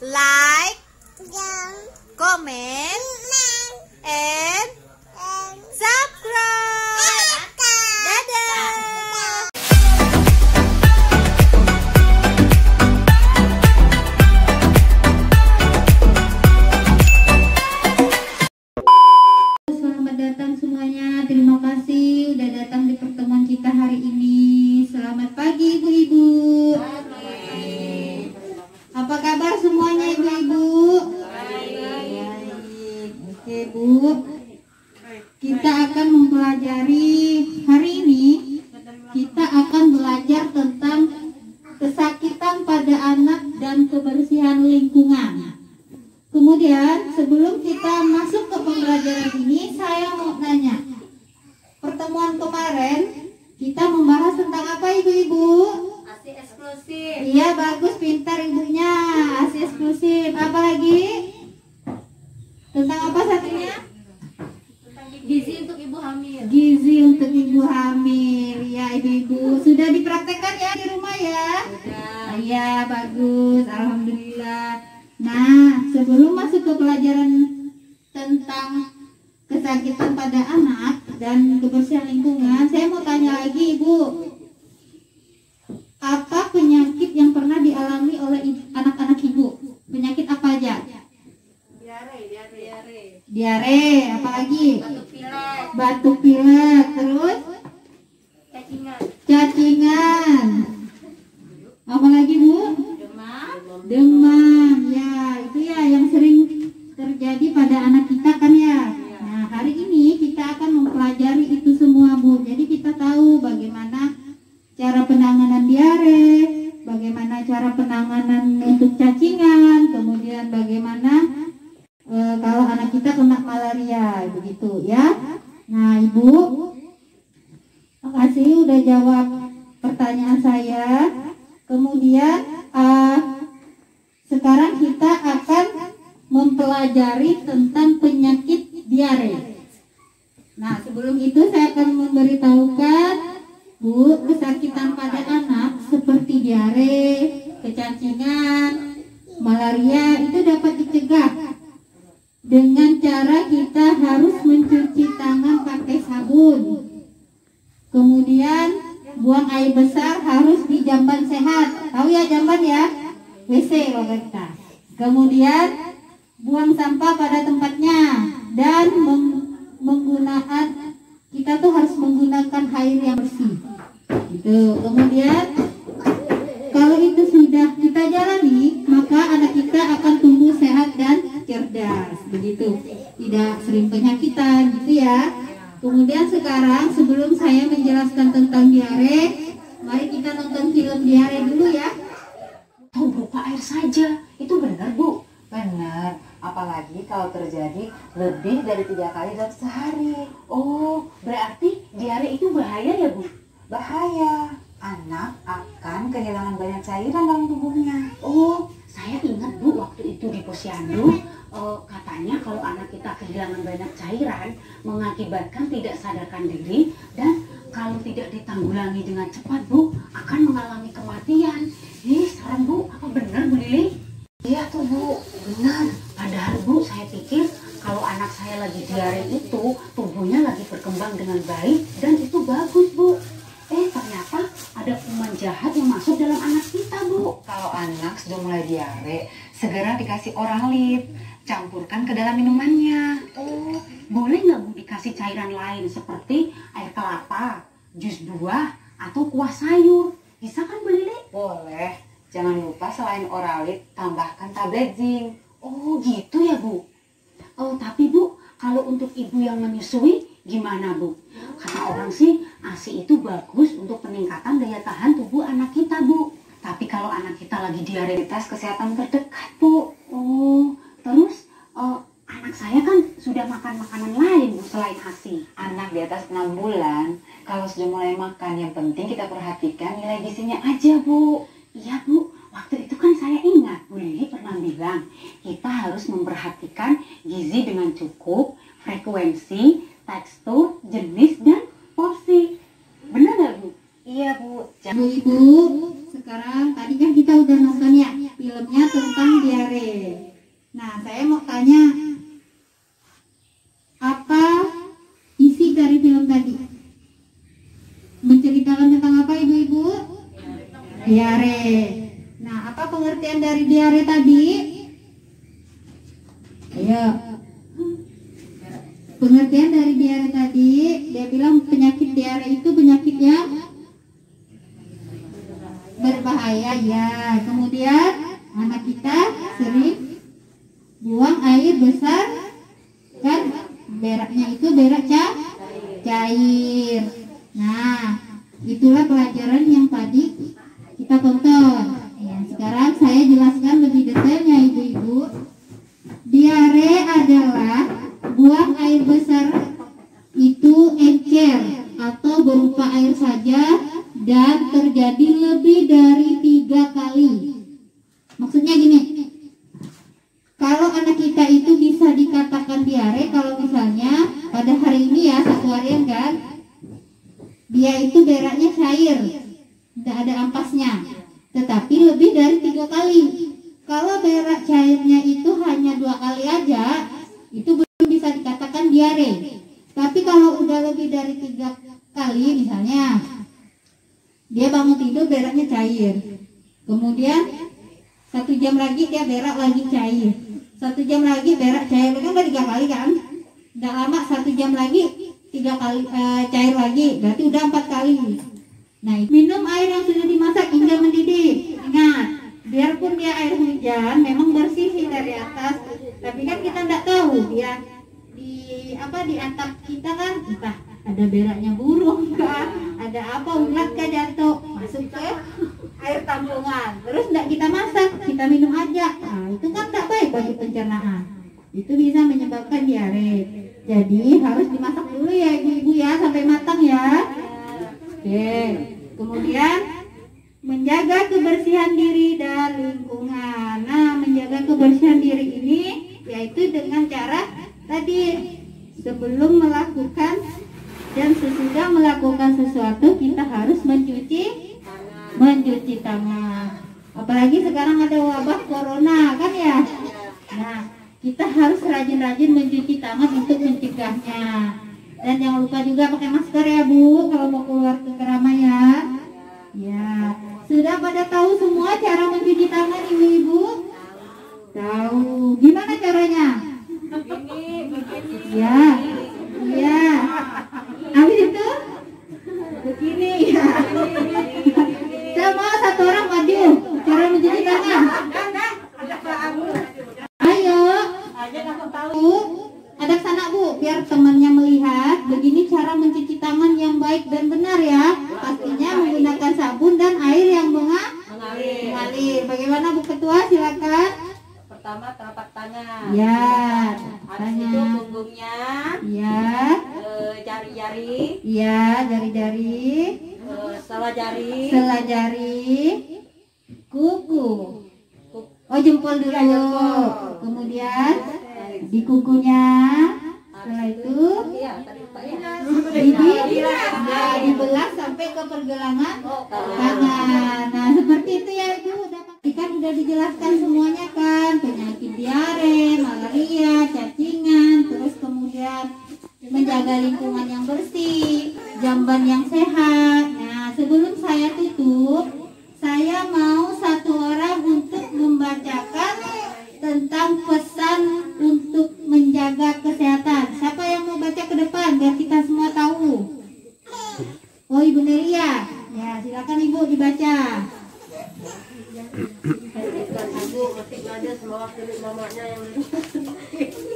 like, comment, and subscribe. Dadah. Selamat datang semuanya. Terima kasih udah datang di pertemuan kita hari ini. Selamat pagi ibu-ibu. Apa kabar semuanya ibu-ibu? Baik. Oke Bu, kita akan mempelajari hari ini. Kita akan belajar tentang kesakitan pada anak dan kebersihan lingkungan. Kemudian sebelum kita masuk ke pembelajaran ini, saya mau nanya. Pertemuan kemarin kita membahas tentang apa ibu-ibu? ASI eksklusif. Iya bagus, pintar ibunya. ASI eksklusif. Apa lagi? Tentang apa satunya? Gizi untuk ibu hamil. Gizi untuk ibu hamil. Ya ibu-ibu sudah dipraktekkan ya di rumah ya? Sudah. Iya bagus, alhamdulillah. Nah, sebelum masuk ke pelajaran tentang kesakitan pada anak dan kebersihan lingkungan, saya mau tanya lagi Ibu. Apa penyakit yang pernah dialami oleh anak-anak Ibu? Penyakit apa aja? Diare. Diare, apa lagi? Batuk pilek. Batuk pilek, terus Cacingan. cacingan. Apa lagi Bu? Demam. Demam, ya itu ya yang sering terjadi pada anak kita kan ya. Nah hari ini kita akan mempelajari itu semua Bu. Jadi kita tahu bagaimana cara penanganan diare, bagaimana cara penanganan untuk cacingan, kemudian bagaimana kalau anak kita kena malaria, begitu ya. Nah Ibu, makasih udah jawab pertanyaan saya. Kemudian sekarang kita akan mempelajari tentang penyakit diare. Nah, sebelum itu saya akan memberitahukan Bu, kesakitan pada anak seperti diare, kecacingan, malaria itu dapat dicegah dengan cara kita harus mencuci tangan pakai sabun. Kemudian buang air besar harus di jamban sehat. Tahu ya jamban ya? WC kalau kita. Kemudian buang sampah pada tempatnya dan menggunakan kita tuh harus menggunakan air yang bersih. Gitu. Kemudian kalau itu sudah kita jalani, maka anak kita akan tumbuh sehat dan cerdas. Begitu. Tidak sering penyakitan gitu ya. Kemudian sekarang sebelum saya menjelaskan tentang diare, mari kita nonton film diare dulu ya. Oh, berupa air saja. Itu benar, Bu? Benar. Apalagi kalau terjadi lebih dari 3 kali dalam sehari. Oh, berarti diare itu bahaya ya, Bu? Bahaya. Anak akan kehilangan banyak cairan dalam tubuhnya. Oh, saya ingat, Bu, waktu itu di posyandu, katanya kalau anak kita kehilangan banyak cairan, mengakibatkan tidak sadarkan diri, dan kalau tidak ditanggulangi dengan cepat, Bu, akan mengalami kematian. Serem Bu, apa benar Bu Lili? Iya tuh Bu, benar. Padahal Bu, saya pikir kalau anak saya lagi diare itu, tubuhnya lagi berkembang dengan baik dan itu bagus Bu. Ternyata ada kuman jahat yang masuk dalam anak kita Bu. Kalau anak sudah mulai diare, segera dikasih Oralit, campurkan ke dalam minumannya. Oh, boleh nggak Bu dikasih cairan lain seperti air kelapa, jus buah, atau kuah sayur? Bisa kan Bu Lili? Boleh. Jangan lupa selain Oralit, tambahkan tablet zinc. Oh gitu ya Bu. Oh tapi Bu, kalau untuk ibu yang menyusui gimana Bu? Kata orang sih ASI itu bagus untuk peningkatan daya tahan tubuh anak kita Bu. Tapi kalau anak kita lagi diare, tes kesehatan terdekat Bu. Oh terus anak saya kan sudah makan makanan lain Bu selain ASI. Anak di atas 6 bulan kalau sudah mulai makan, yang penting kita perhatikan nilai gizinya aja Bu. Iya Bu, waktu itu kan saya ingat Bu Lili pernah bilang kita harus memperhatikan gizi dengan cukup, frekuensi, tekstur, jenis, dan porsi. Benar gak Bu? Iya Bu. Ibu-ibu, sekarang tadi kan kita udah nonton ya filmnya tentang diare. saya mau tanya, apa isi dari film tadi? Menceritakan tentang apa ibu-ibu? Diare. Nah, apa pengertian dari diare tadi? Ayo. Pengertian dari diare tadi, dia bilang penyakit diare itu penyakit yang berbahaya ya. Kemudian anak kita sering buang air besar, kan beraknya itu berak cair. Nah, itulah pelajaran yang tadi kita tonton. Ya, sekarang saya jelaskan lebih detailnya ibu-ibu. Diare adalah buang air besar itu encer atau berupa air saja dan terjadi lebih dari 3 kali. Maksudnya gini, kalau anak kita itu bisa dikatakan diare kalau misalnya pada hari ini ya, satu harian kan, dia itu beraknya cair, tidak ada ampasnya, tetapi lebih dari 3 kali. Kalau berak cairnya itu hanya 2 kali aja, itu belum bisa dikatakan diare. Tapi kalau udah lebih dari 3 kali, misalnya dia bangun tidur beraknya cair, kemudian 1 jam lagi dia berak lagi cair, 1 jam lagi berak cair, kan udah 3 kali kan? Tidak lama 1 jam lagi 3 kali cair lagi, berarti udah 4 kali. Nah, minum air yang sudah dimasak hingga mendidih. Ingat, biarpun dia air hujan, memang bersih sih dari atas, tapi kan kita tidak tahu dia di atap kita kan entah ada beraknya burung kah, ada apa, ulat kah jatuh masuk ke air tampungan, terus tidak kita masak, kita minum aja. Nah, itu kan tidak baik bagi pencernaan, itu bisa menyebabkan diare. Jadi harus dimasak dulu ya ibu-ibu ya, sampai matang ya. Oke, kemudian menjaga kebersihan diri dan lingkungan. Nah, menjaga kebersihan diri ini yaitu dengan cara tadi, sebelum melakukan dan sesudah melakukan sesuatu kita harus mencuci tangan. Apalagi sekarang ada wabah corona kan ya. Nah, kita harus rajin-rajin mencuci tangan untuk mencegahnya. Dan jangan lupa juga pakai masker ya Bu kalau mau keluar ke keramaian. Ya, sudah pada tahu semua cara mencuci tangan ibu-ibu? Tahu. Gimana caranya? Ya, iya. Habis itu begini ya. Saya mau 1 orang maju cara mencuci tangan. Ayo. Ada sana Bu, biar temannya melihat. Begini cara mencuci tangan yang baik dan benar ya. Pastinya menggunakan sabun dan air yang mengalir. Bagaimana Bu Ketua? Silakan. Pertama telapak tangan. Ya, Habis itu punggungnya. Ya. Jari-jari. Ya, jari-jari. Sela jari. Kuku. Oh, jempol dulu. Jempol. Kemudian di kukunya. Setelah itu dibelah sampai ke pergelangan tangan. Nah, seperti itu ya Ibu. Kan udah dijelaskan semuanya kan, penyakit diare, malaria, cacingan, terus kemudian menjaga lingkungan yang bersih, jamban yang sehat. Nah, sebelum saya tutup, saya mau 1 orang untuk membacakan tentang pesan untuk menjaga kesehatan. Siapa yang mau baca ke depan biar kita semua tahu? Oh, Ibu Nelia. Ya, silakan Ibu dibaca.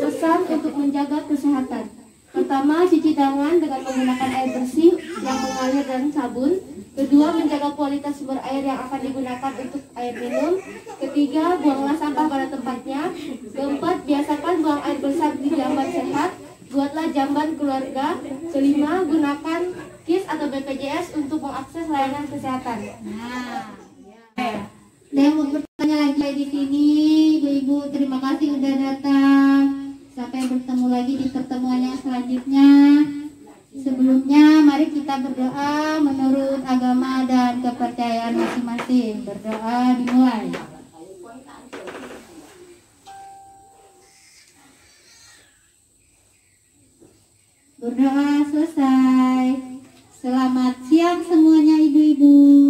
Pesan untuk menjaga kesehatan. Pertama, cuci tangan dengan menggunakan air bersih yang mengalir dan sabun. Kedua, menjaga kualitas sumber air yang akan digunakan untuk air minum. Ketiga, buanglah sampah pada tempatnya. Keempat, biasakan buang air besar di jamban sehat. Buatlah jamban keluarga. Kelima, gunakan KIS atau BPJS untuk mengakses layanan kesehatan. Nah, ya. Saya mau bertanya lagi di sini, Ibu-ibu, terima kasih udah datang. Sampai bertemu lagi di pertemuan yang selanjutnya. Sebelumnya, mari kita berdoa menurut agama dan kepercayaan masing-masing. Berdoa dimulai. Berdoa selesai. Selamat siang semuanya ibu-ibu.